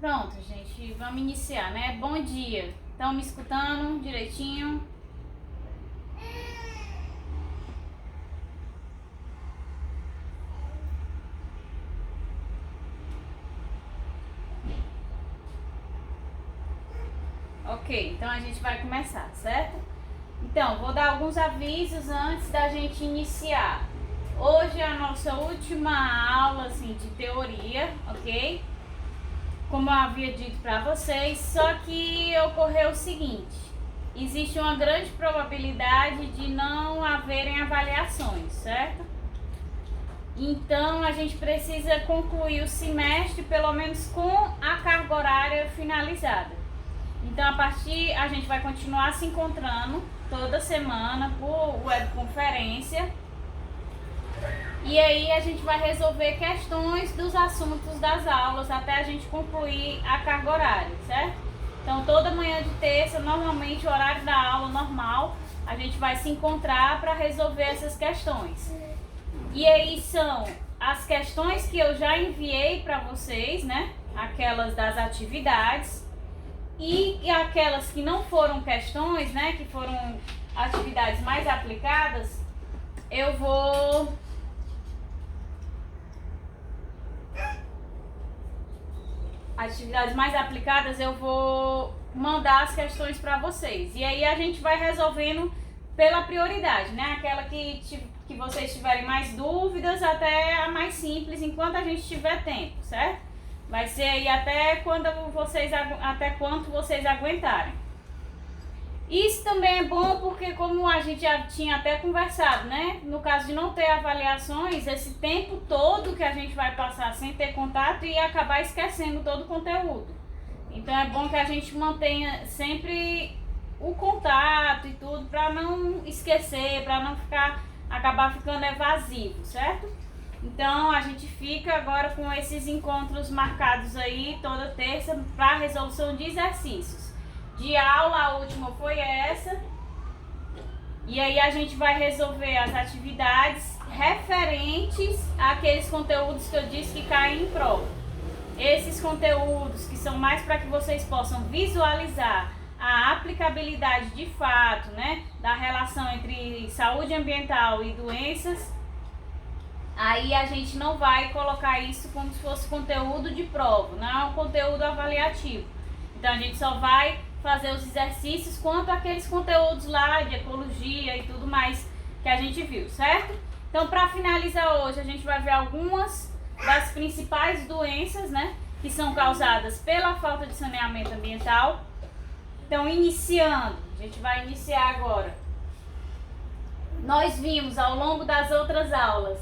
Pronto, gente, vamos iniciar, né? Bom dia. Estão me escutando direitinho? Ok, então a gente vai começar, certo? Então, vou dar alguns avisos antes da gente iniciar. Hoje é a nossa última aula, assim, de teoria, ok? Como eu havia dito para vocês, só que ocorreu o seguinte: existe uma grande probabilidade de não haverem avaliações, certo? Então a gente precisa concluir o semestre pelo menos com a carga horária finalizada. Então a gente vai continuar se encontrando toda semana por webconferência. E aí a gente vai resolver questões dos assuntos das aulas até a gente concluir a carga horária, certo? Então toda manhã de terça, normalmente o horário da aula normal, a gente vai se encontrar para resolver essas questões. E aí são as questões que eu já enviei para vocês, né? Aquelas das atividades. E aquelas que não foram questões, né? Que foram atividades mais aplicadas, eu vou... Atividades mais aplicadas, eu vou mandar as questões para vocês. E aí a gente vai resolvendo pela prioridade, né? Aquela que vocês tiverem mais dúvidas até a mais simples, enquanto a gente tiver tempo, certo? Vai ser aí até quanto vocês aguentarem. Isso também é bom porque, como a gente já tinha até conversado, né? No caso de não ter avaliações, esse tempo todo que a gente vai passar sem ter contato e acabar esquecendo todo o conteúdo. Então é bom que a gente mantenha sempre o contato e tudo para não esquecer, para não acabar ficando evasivo, certo? Então a gente fica agora com esses encontros marcados aí toda terça para resolução de exercícios. De aula, a última foi essa. E aí a gente vai resolver as atividades referentes àqueles conteúdos que eu disse que caem em prova. Esses conteúdos que são mais para que vocês possam visualizar a aplicabilidade de fato, né, da relação entre saúde ambiental e doenças. Aí a gente não vai colocar isso como se fosse conteúdo de prova, não é um conteúdo avaliativo. Então a gente só vai fazer os exercícios quanto àqueles conteúdos lá de ecologia e tudo mais que a gente viu, certo? Então, para finalizar hoje, a gente vai ver algumas das principais doenças, né, que são causadas pela falta de saneamento ambiental. Então, iniciando, a gente vai iniciar agora. Nós vimos ao longo das outras aulas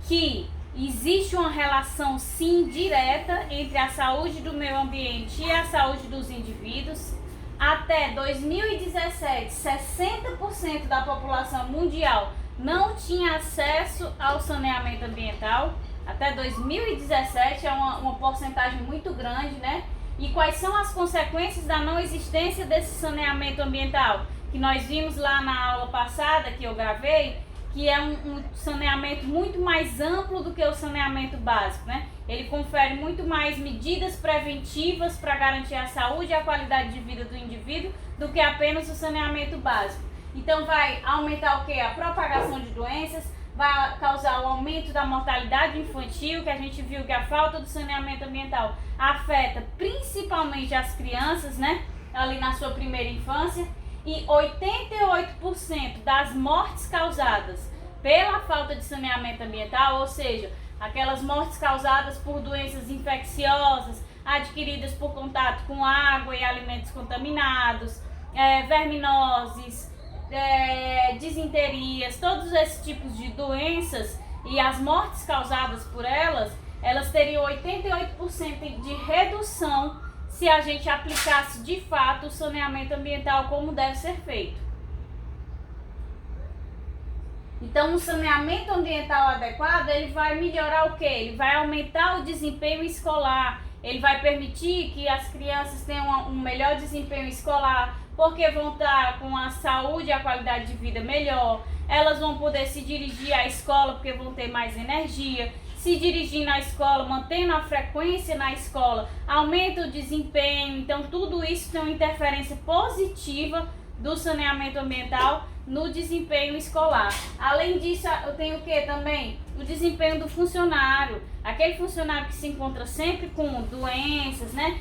que existe uma relação sim direta entre a saúde do meio ambiente e a saúde dos indivíduos. Até 2017, 60% da população mundial não tinha acesso ao saneamento ambiental. Até 2017 é uma porcentagem muito grande, né? E quais são as consequências da não existência desse saneamento ambiental? Que nós vimos lá na aula passada que eu gravei, que é um saneamento muito mais amplo do que o saneamento básico, né? Ele confere muito mais medidas preventivas para garantir a saúde e a qualidade de vida do indivíduo do que apenas o saneamento básico. Então vai aumentar o quê? A propagação de doenças, vai causar o aumento da mortalidade infantil, que a gente viu que a falta do saneamento ambiental afeta principalmente as crianças, né? Ali na sua primeira infância. E 88% das mortes causadas pela falta de saneamento ambiental, ou seja, aquelas mortes causadas por doenças infecciosas adquiridas por contato com água e alimentos contaminados, verminoses, disenterias, todos esses tipos de doenças e as mortes causadas por elas teriam 88% de redução se a gente aplicasse de fato o saneamento ambiental como deve ser feito. Então, um saneamento ambiental adequado, ele vai melhorar o quê? Ele vai aumentar o desempenho escolar, ele vai permitir que as crianças tenham um melhor desempenho escolar, porque vão estar com a saúde e a qualidade de vida melhor, elas vão poder se dirigir à escola porque vão ter mais energia. se dirigindo à escola, mantendo a frequência na escola, aumenta o desempenho. Então tudo isso tem uma interferência positiva do saneamento ambiental no desempenho escolar. Além disso, eu tenho o que também? O desempenho do funcionário. Aquele funcionário que se encontra sempre com doenças, né?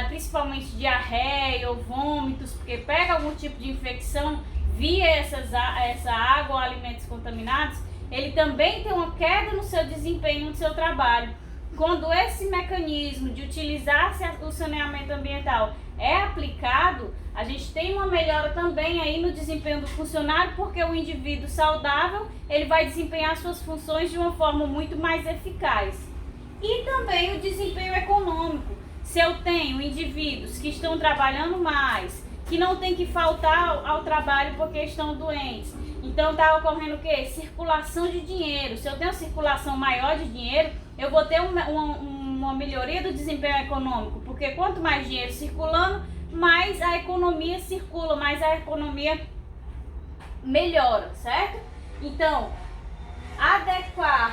Principalmente diarreia ou vômitos, porque pega algum tipo de infecção via essa água ou alimentos contaminados, ele também tem uma queda no seu desempenho, no seu trabalho. Quando esse mecanismo de utilizar o saneamento ambiental é aplicado, a gente tem uma melhora também aí no desempenho do funcionário, porque o indivíduo saudável, ele vai desempenhar suas funções de uma forma muito mais eficaz. E também o desempenho econômico. Se eu tenho indivíduos que estão trabalhando mais, que não tem que faltar ao trabalho porque estão doentes, então está ocorrendo o quê? Circulação de dinheiro. Se eu tenho circulação maior de dinheiro, eu vou ter uma melhoria do desempenho econômico, porque quanto mais dinheiro circulando, mais a economia circula, mais a economia melhora, certo? Então,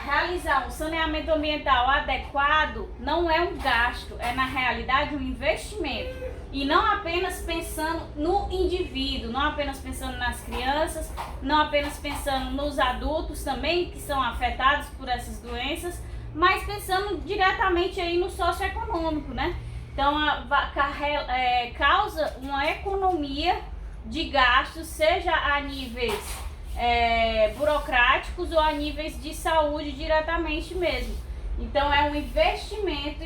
realizar um saneamento ambiental adequado não é um gasto, é na realidade um investimento. E não apenas pensando no indivíduo, não apenas pensando nas crianças, não apenas pensando nos adultos também que são afetados por essas doenças, mas pensando diretamente aí no socioeconômico, né? Então, causa uma economia de gastos, seja a níveis burocráticos ou a níveis de saúde diretamente mesmo. Então, é um investimento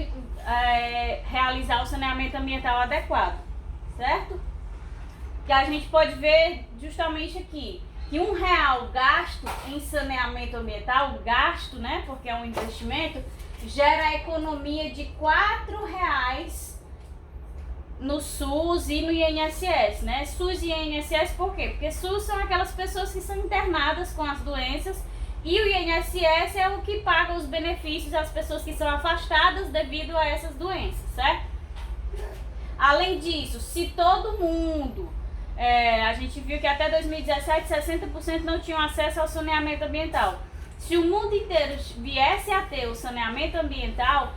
realizar o saneamento ambiental adequado, certo? Que a gente pode ver justamente aqui, que R$1 gasto em saneamento ambiental, gasto, né, porque é um investimento, gera economia de R$4 no SUS e no INSS, né? SUS e INSS por quê? Porque SUS são aquelas pessoas que são internadas com as doenças e o INSS é o que paga os benefícios às pessoas que são afastadas devido a essas doenças, certo? Além disso, se todo mundo, a gente viu que até 2017 60% não tinham acesso ao saneamento ambiental. Se o mundo inteiro viesse a ter o saneamento ambiental,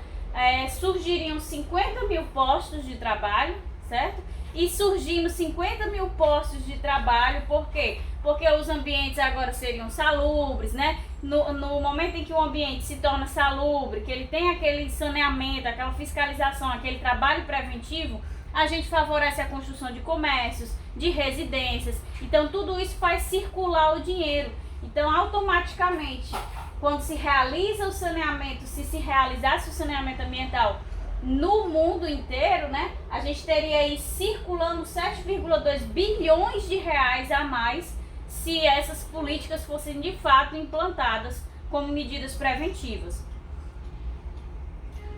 surgiriam 50 mil postos de trabalho, certo? E surgindo 50 mil postos de trabalho, por quê? Porque os ambientes agora seriam salubres, né? No momento em que o ambiente se torna salubre, que ele tem aquele saneamento, aquela fiscalização, aquele trabalho preventivo, a gente favorece a construção de comércios, de residências. Então tudo isso faz circular o dinheiro. Então automaticamente, quando se realiza o saneamento, se realizasse o saneamento ambiental no mundo inteiro, né, a gente teria aí circulando 7,2 bilhões de reais a mais se essas políticas fossem de fato implantadas como medidas preventivas.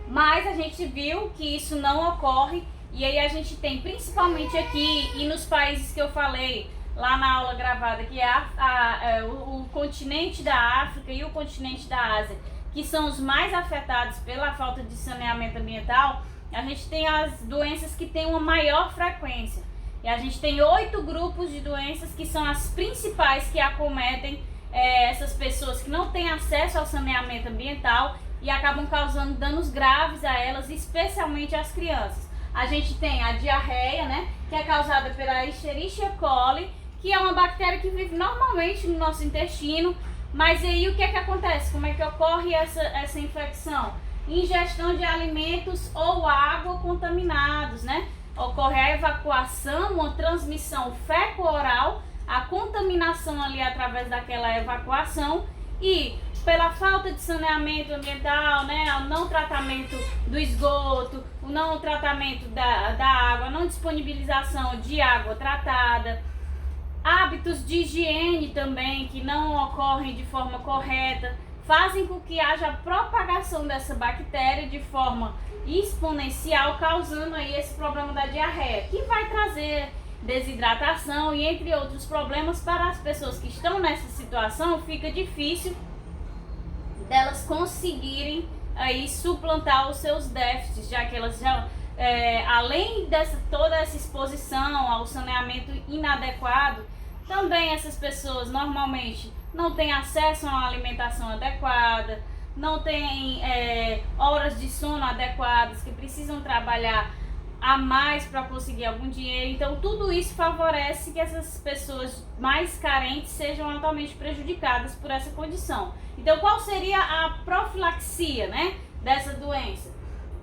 Mas a gente viu que isso não ocorre, e aí a gente tem principalmente aqui e nos países que eu falei lá na aula gravada, que é o continente da África e o continente da Ásia, que são os mais afetados pela falta de saneamento ambiental, a gente tem as doenças que têm uma maior frequência. E a gente tem 8 grupos de doenças que são as principais que acometem essas pessoas que não têm acesso ao saneamento ambiental e acabam causando danos graves a elas, especialmente às crianças. A gente tem a diarreia, né, que é causada pela Escherichia coli, que é uma bactéria que vive normalmente no nosso intestino. Mas aí o que é que acontece? Como é que ocorre essa infecção? Ingestão de alimentos ou água contaminados, né? Ocorre a evacuação, uma transmissão feco-oral, a contaminação ali através daquela evacuação e pela falta de saneamento ambiental, né? O não tratamento do esgoto, o não tratamento da água, a não disponibilização de água tratada, hábitos de higiene também que não ocorrem de forma correta, fazem com que haja a propagação dessa bactéria de forma exponencial, causando aí esse problema da diarreia, que vai trazer desidratação e entre outros problemas para as pessoas que estão nessa situação. Fica difícil delas conseguirem aí suplantar os seus déficits, já que elas já além toda essa exposição ao saneamento inadequado, também essas pessoas normalmente não têm acesso a uma alimentação adequada, não têm horas de sono adequadas, que precisam trabalhar a mais para conseguir algum dinheiro. Então tudo isso favorece que essas pessoas mais carentes sejam altamente prejudicadas por essa condição. Então qual seria a profilaxia, né, dessa doença?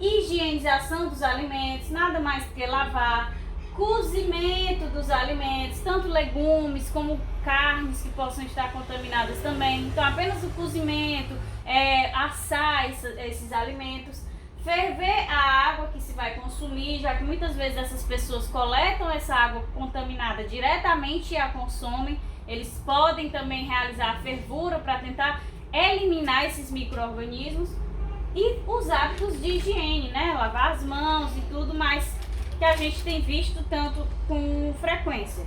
Higienização dos alimentos, nada mais do que lavar, cozimento dos alimentos, tanto legumes como carnes que possam estar contaminadas também. Então apenas o cozimento, assar esses alimentos, ferver a água que se vai consumir, já que muitas vezes essas pessoas coletam essa água contaminada diretamente e a consomem. Eles podem também realizar a fervura para tentar eliminar esses micro-organismos. E os hábitos de higiene, né? Lavar as mãos e tudo mais que a gente tem visto tanto com frequência.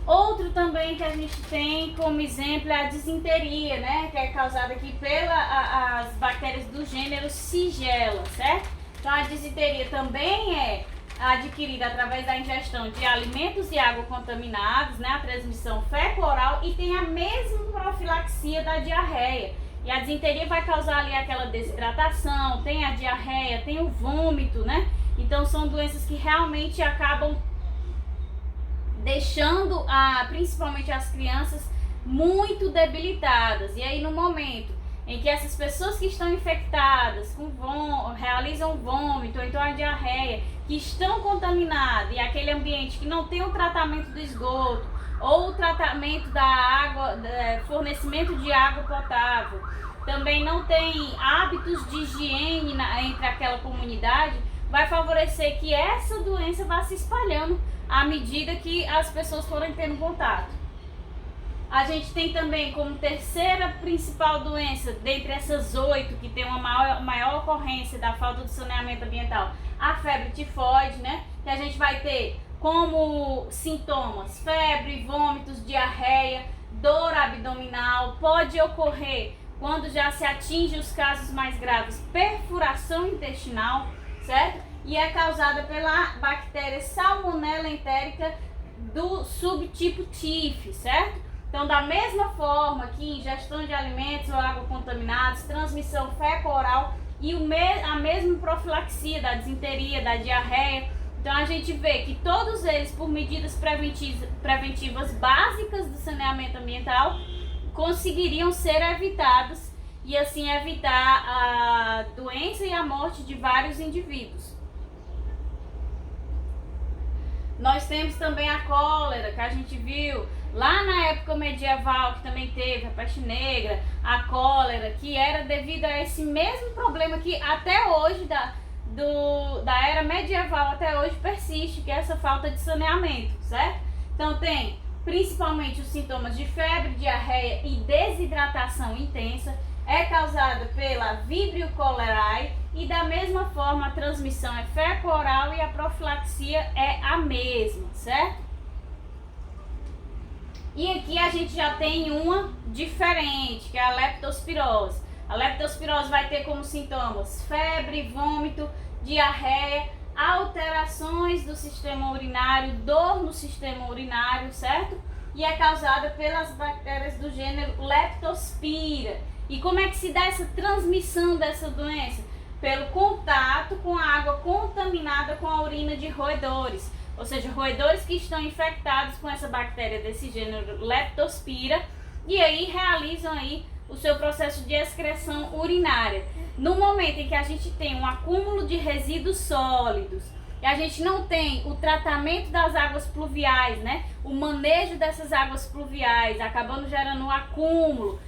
Outro também que a gente tem como exemplo é a disenteria, né? Que é causada aqui pelas bactérias do gênero Shigella, certo? Então a disenteria também é adquirida através da ingestão de alimentos e água contaminados, né? A transmissão fecal-oral, e tem a mesma profilaxia da diarreia. E a disenteria vai causar ali aquela desidratação, tem a diarreia, tem o vômito, né? Então são doenças que realmente acabam deixando principalmente as crianças muito debilitadas. E aí no momento em que essas pessoas que estão infectadas realizam vômito, ou então a diarreia, que estão contaminadas, e aquele ambiente que não tem o tratamento do esgoto, ou o tratamento da água, fornecimento de água potável, também não tem hábitos de higiene entre aquela comunidade, vai favorecer que essa doença vá se espalhando à medida que as pessoas forem tendo contato. A gente tem também como terceira principal doença, dentre essas 8 que tem uma maior ocorrência da falta de saneamento ambiental, a febre tifoide, né? Que a gente vai ter como sintomas febre, vômitos, diarreia, dor abdominal. Pode ocorrer, quando já se atinge os casos mais graves, perfuração intestinal, certo? E é causada pela bactéria Salmonella entérica do subtipo TIF, certo? Então, da mesma forma que ingestão de alimentos ou água contaminados, transmissão fecal-oral e a mesma profilaxia da disenteria, da diarreia. Então a gente vê que todos eles, por medidas preventivas básicas do saneamento ambiental, conseguiriam ser evitados e assim evitar a doença e a morte de vários indivíduos. Nós temos também a cólera, que a gente viu lá na época medieval, que também teve a peste negra, a cólera, que era devido a esse mesmo problema que até hoje da era medieval até hoje persiste, que é essa falta de saneamento, certo? Então tem principalmente os sintomas de febre, diarreia e desidratação intensa, é causada pela Vibrio cholerae e da mesma forma a transmissão é fecal-oral e a profilaxia é a mesma, certo? E aqui a gente já tem uma diferente, que é a leptospirose. A leptospirose vai ter como sintomas febre, vômito, diarreia, alterações do sistema urinário, dor no sistema urinário, certo? E é causada pelas bactérias do gênero Leptospira. E como é que se dá essa transmissão dessa doença? Pelo contato com a água contaminada com a urina de roedores. Ou seja, roedores que estão infectados com essa bactéria desse gênero Leptospira, e aí realizam aí o seu processo de excreção urinária. No momento em que a gente tem um acúmulo de resíduos sólidos e a gente não tem o tratamento das águas pluviais, né? O manejo dessas águas pluviais, acabando gerando um acúmulo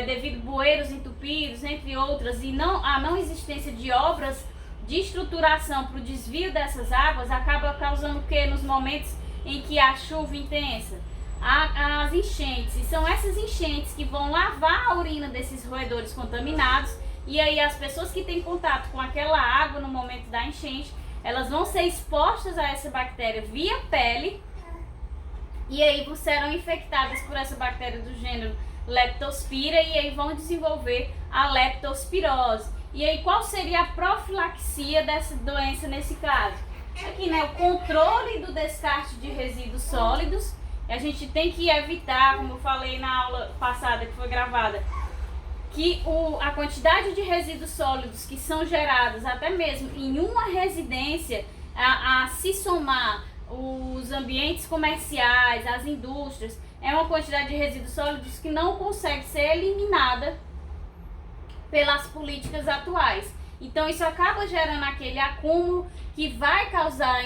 devido a bueiros entupidos, entre outras, e a não existência de obras de estruturação para o desvio dessas águas, acaba causando o que nos momentos em que há chuva intensa? As enchentes, e são essas enchentes que vão lavar a urina desses roedores contaminados, e aí as pessoas que têm contato com aquela água no momento da enchente, elas vão ser expostas a essa bactéria via pele, e aí serão infectadas por essa bactéria do gênero Leptospira, e aí vão desenvolver a leptospirose. E aí qual seria a profilaxia dessa doença nesse caso? Aqui, né, o controle do descarte de resíduos sólidos. A gente tem que evitar, como eu falei na aula passada que foi gravada, que a quantidade de resíduos sólidos que são gerados até mesmo em uma residência, a se somar os ambientes comerciais, as indústrias, é uma quantidade de resíduos sólidos que não consegue ser eliminada pelas políticas atuais. Então isso acaba gerando aquele acúmulo que vai causar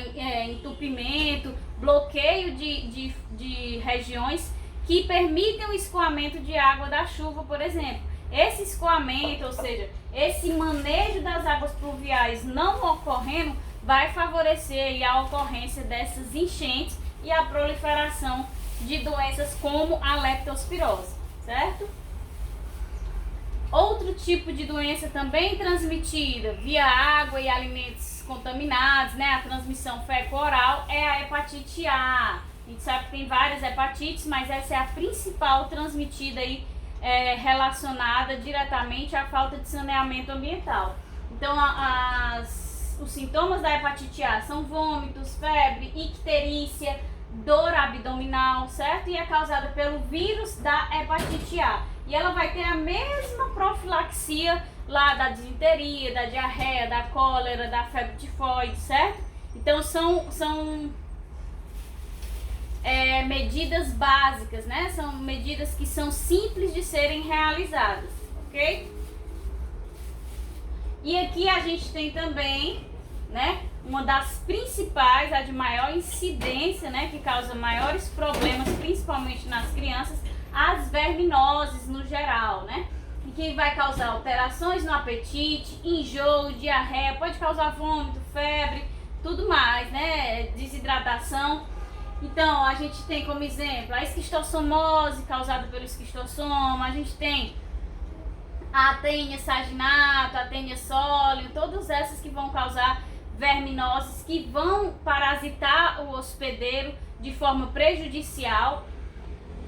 entupimento, bloqueio de regiões que permitem o escoamento de água da chuva, por exemplo. Esse escoamento, ou seja, esse manejo das águas pluviais não ocorrendo, vai favorecer a ocorrência dessas enchentes e a proliferação de doenças como a leptospirose, certo? Outro tipo de doença também transmitida via água e alimentos contaminados, né? A transmissão feco-oral é a hepatite A. A gente sabe que tem várias hepatites, mas essa é a principal transmitida aí, relacionada diretamente à falta de saneamento ambiental. Então, os sintomas da hepatite A são vômitos, febre, icterícia, dor abdominal, certo? E é causada pelo vírus da hepatite A. E ela vai ter a mesma profilaxia lá da disenteria, da diarreia, da cólera, da febre tifoide, certo? Então são medidas básicas, né? São medidas que são simples de serem realizadas, ok? E aqui a gente tem também, né, uma das principais, a de maior incidência, né, que causa maiores problemas, principalmente nas crianças, as verminoses no geral, né? E que vai causar alterações no apetite, enjoo, diarreia, pode causar vômito, febre, tudo mais, né? Desidratação. Então, a gente tem como exemplo a esquistossomose causada pelo esquistossoma, a gente tem a Taenia saginato, a Taenia solium, todas essas que vão causar verminoses, que vão parasitar o hospedeiro de forma prejudicial.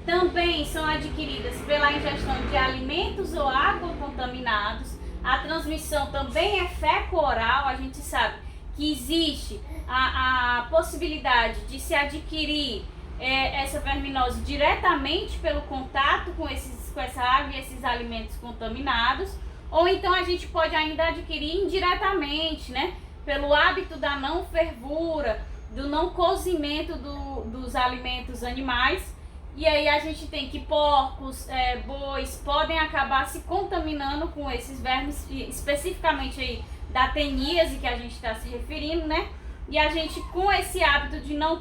Também são adquiridas pela ingestão de alimentos ou água contaminados. A transmissão também é feco-oral. A gente sabe que existe a possibilidade de se adquirir essa verminose diretamente pelo contato com essa água e esses alimentos contaminados, ou então a gente pode ainda adquirir indiretamente, né, pelo hábito da não fervura, do não cozimento dos alimentos animais. E aí a gente tem que porcos, bois podem acabar se contaminando com esses vermes, especificamente aí da teníase que a gente está se referindo, né? E a gente, com esse hábito de não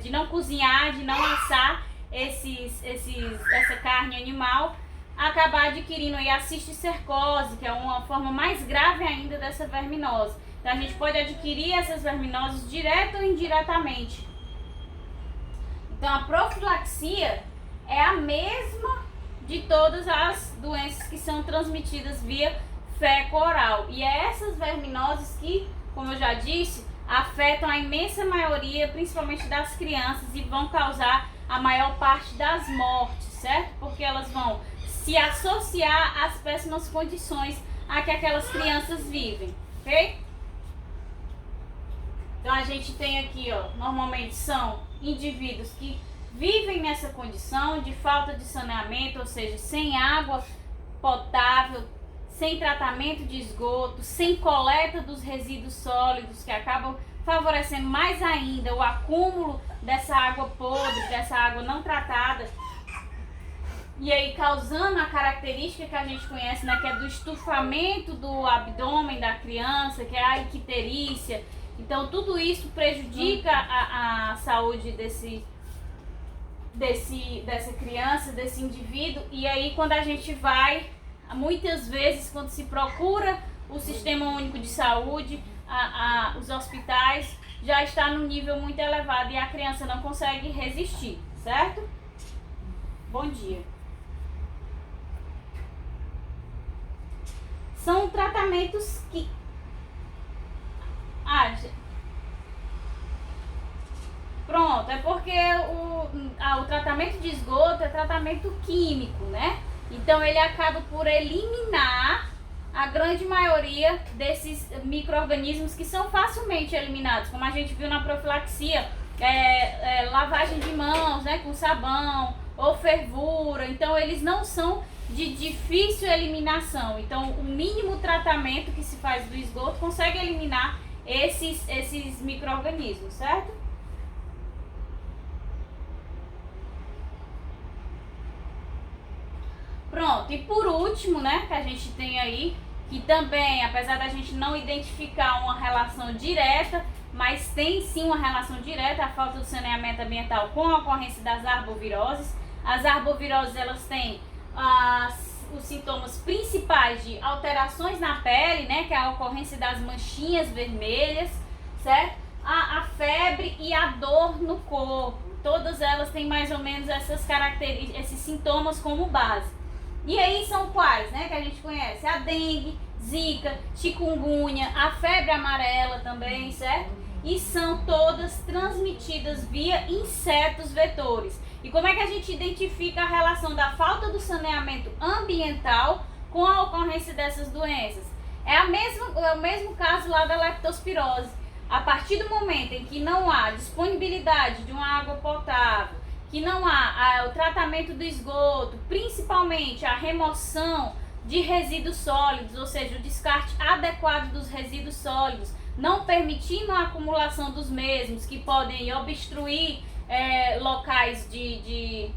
de não cozinhar, de não assar essa carne animal, acabar adquirindo aí a cisticercose, que é uma forma mais grave ainda dessa verminose. Então a gente pode adquirir essas verminoses direto ou indiretamente. Então a profilaxia é a mesma de todas as doenças que são transmitidas via feco-oral. E é essas verminoses que, como eu já disse, afetam a imensa maioria, principalmente das crianças, e vão causar a maior parte das mortes, certo? Porque elas vão se associar às péssimas condições a que aquelas crianças vivem, ok? Então a gente tem aqui, ó, normalmente são indivíduos que vivem nessa condição de falta de saneamento, ou seja, sem água potável, sem tratamento de esgoto, sem coleta dos resíduos sólidos, que acabam favorecendo mais ainda o acúmulo dessa água podre, dessa água não tratada, e aí causando a característica que a gente conhece, né, que é do estufamento do abdômen da criança, que é a icterícia. Então tudo isso prejudica a saúde dessa criança, desse indivíduo. E aí quando a gente vai, muitas vezes quando se procura o Sistema Único de Saúde, os hospitais, já está num nível muito elevado e a criança não consegue resistir, certo? Bom dia. São tratamentos que... Pronto, é porque o tratamento de esgoto é tratamento químico, né? Então ele acaba por eliminar a grande maioria desses micro-organismos que são facilmente eliminados, como a gente viu na profilaxia, lavagem de mãos, né, com sabão, ou fervura. Então eles não são de difícil eliminação. Então, o mínimo tratamento que se faz do esgoto consegue eliminar esses micro-organismos, certo? Pronto, e por último, né, que a gente tem aí, que também, apesar da gente não identificar uma relação direta, mas tem sim uma relação direta, a falta do saneamento ambiental com a ocorrência das arboviroses. As arboviroses, elas têm os sintomas principais de alterações na pele, né, que é a ocorrência das manchinhas vermelhas, certo? A febre e a dor no corpo, todas elas têm mais ou menos essas características, esses sintomas como base. E aí são quais, né, que a gente conhece? A dengue, zika, chikungunya, a febre amarela também, certo? E são todas transmitidas via insetos vetores. E como é que a gente identifica a relação da falta do saneamento ambiental com a ocorrência dessas doenças? É o mesmo caso lá da leptospirose. A partir do momento em que não há disponibilidade de uma água potável, que não há o tratamento do esgoto, principalmente a remoção de resíduos sólidos, ou seja, o descarte adequado dos resíduos sólidos, não permitindo a acumulação dos mesmos, que podem obstruir locais de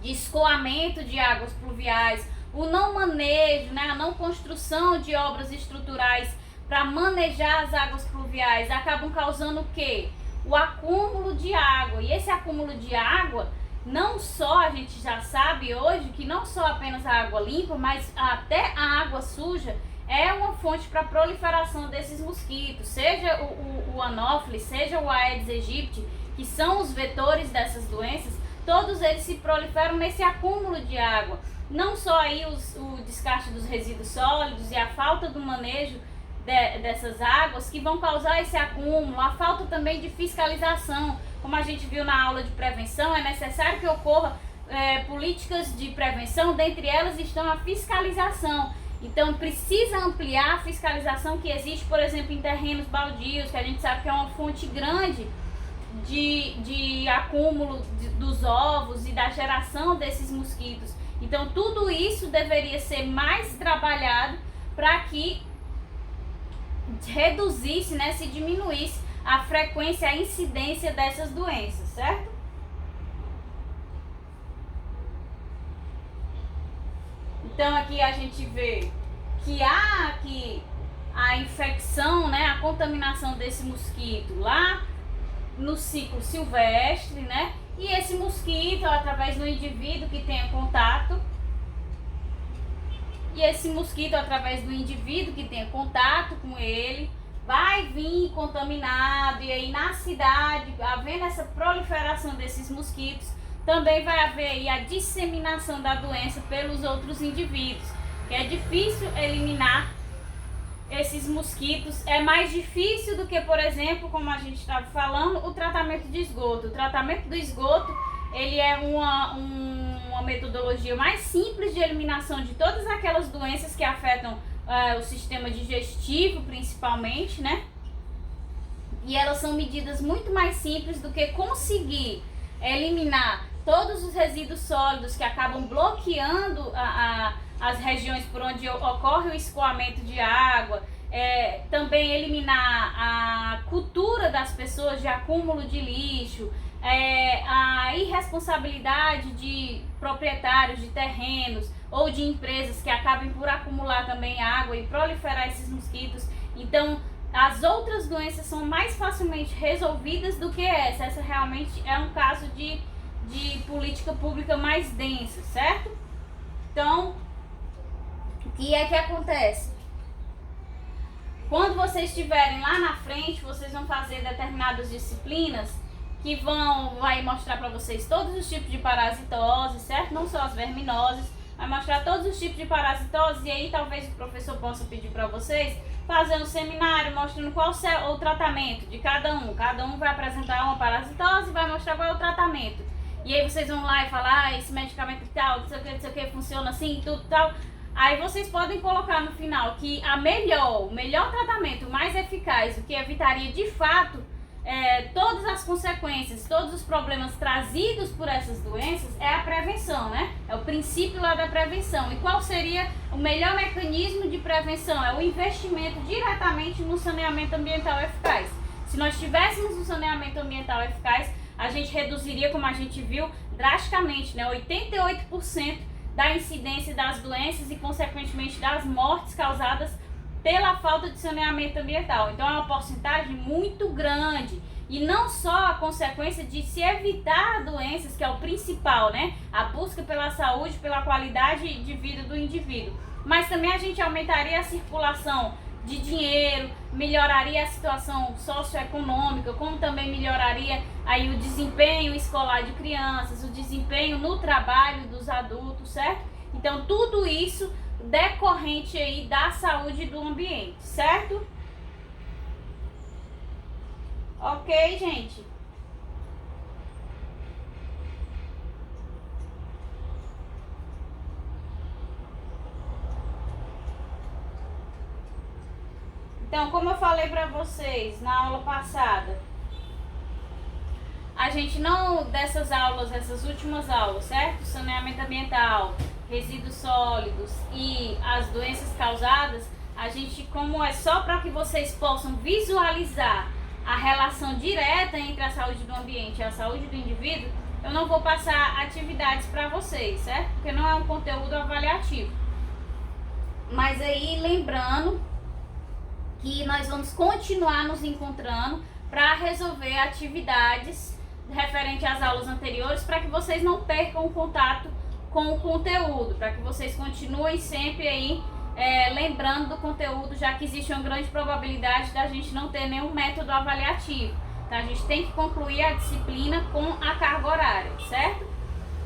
escoamento de águas pluviais, o não manejo, né, a não construção de obras estruturais para manejar as águas pluviais, acabam causando o quê? O acúmulo de água. E esse acúmulo de água, não só a gente já sabe hoje que não só apenas a água limpa, mas até a água suja é uma fonte para a proliferação desses mosquitos, seja o Anopheles, seja o Aedes aegypti, que são os vetores dessas doenças. Todos eles se proliferam nesse acúmulo de água. Não só aí o descarte dos resíduos sólidos e a falta do manejo dessas águas que vão causar esse acúmulo, a falta também de fiscalização. Como a gente viu na aula de prevenção, é necessário que ocorra políticas de prevenção, dentre elas estão a fiscalização. Então precisa ampliar a fiscalização que existe, por exemplo, em terrenos baldios, que a gente sabe que é uma fonte grande de acúmulo dos ovos e da geração desses mosquitos. Então tudo isso deveria ser mais trabalhado para que reduzisse, né, se diminuísse a frequência, a incidência dessas doenças, certo? Então aqui a gente vê que há aqui a infecção, né, a contaminação desse mosquito lá no ciclo silvestre, né? E esse mosquito, através do indivíduo que tenha contato, com ele, vai vir contaminado, e aí na cidade, havendo essa proliferação desses mosquitos, também vai haver aí a disseminação da doença pelos outros indivíduos, que é difícil eliminar esses mosquitos. É mais difícil do que, por exemplo, como a gente estava falando, o tratamento de esgoto. O tratamento do esgoto, ele é uma metodologia mais simples de eliminação de todas aquelas doenças que afetam o sistema digestivo, principalmente, né? E elas são medidas muito mais simples do que conseguir eliminar todos os resíduos sólidos que acabam bloqueando as regiões por onde ocorre o escoamento de água, também eliminar a cultura das pessoas de acúmulo de lixo, a irresponsabilidade de proprietários de terrenos ou de empresas que acabem por acumular também água e proliferar esses mosquitos. Então, as outras doenças são mais facilmente resolvidas do que essa. Essa realmente é um caso de política pública mais densa, certo? Então, o que é que acontece? Quando vocês estiverem lá na frente, vocês vão fazer determinadas disciplinas que vai mostrar para vocês todos os tipos de parasitose, certo? Não só as verminoses, vai mostrar todos os tipos de parasitose, e aí talvez o professor possa pedir para vocês fazer um seminário mostrando qual é o tratamento de cada um. Cada um vai apresentar uma parasitose e vai mostrar qual é o tratamento. E aí vocês vão lá e falar, esse medicamento tal, não sei o que, funciona assim, tudo tal. Aí vocês podem colocar no final que o melhor tratamento, o mais eficaz, o que evitaria de fato todas as consequências, todos os problemas trazidos por essas doenças, é a prevenção, né? É o princípio lá da prevenção. E qual seria o melhor mecanismo de prevenção? É o investimento diretamente no saneamento ambiental eficaz. Se nós tivéssemos um saneamento ambiental eficaz, a gente reduziria, como a gente viu, drasticamente, né? 88% da incidência das doenças e, consequentemente, das mortes causadas pela falta de saneamento ambiental. Então é uma porcentagem muito grande. E não só a consequência de se evitar doenças, que é o principal, né? A busca pela saúde, pela qualidade de vida do indivíduo. Mas também a gente aumentaria a circulação de dinheiro, melhoraria a situação socioeconômica, como também melhoraria aí o desempenho escolar de crianças, o desempenho no trabalho dos adultos, certo? Então tudo isso decorrente aí da saúde do ambiente, certo? Ok, gente? Então, como eu falei para vocês na aula passada, a gente não, dessas aulas, essas últimas aulas, certo? Saneamento ambiental, resíduos sólidos e as doenças causadas, a gente, como é só para que vocês possam visualizar a relação direta entre a saúde do ambiente e a saúde do indivíduo, eu não vou passar atividades para vocês, certo? Porque não é um conteúdo avaliativo. Mas aí, lembrando que nós vamos continuar nos encontrando para resolver atividades referente às aulas anteriores, para que vocês não percam o contato com o conteúdo, para que vocês continuem sempre aí lembrando do conteúdo, já que existe uma grande probabilidade da gente não ter nenhum método avaliativo. Então a gente tem que concluir a disciplina com a carga horária, certo?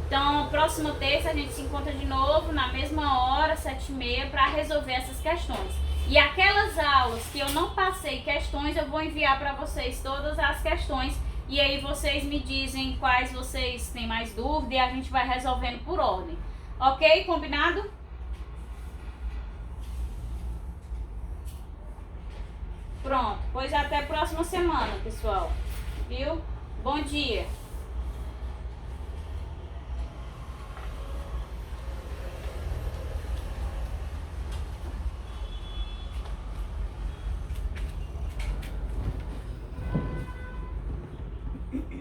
Então, próxima terça a gente se encontra de novo na mesma hora, 7h30, para resolver essas questões. E aquelas aulas que eu não passei questões, eu vou enviar para vocês todas as questões. E aí vocês me dizem quais vocês têm mais dúvida e a gente vai resolvendo por ordem. Ok? Combinado? Pronto. Pois até a próxima semana, pessoal. Viu? Bom dia.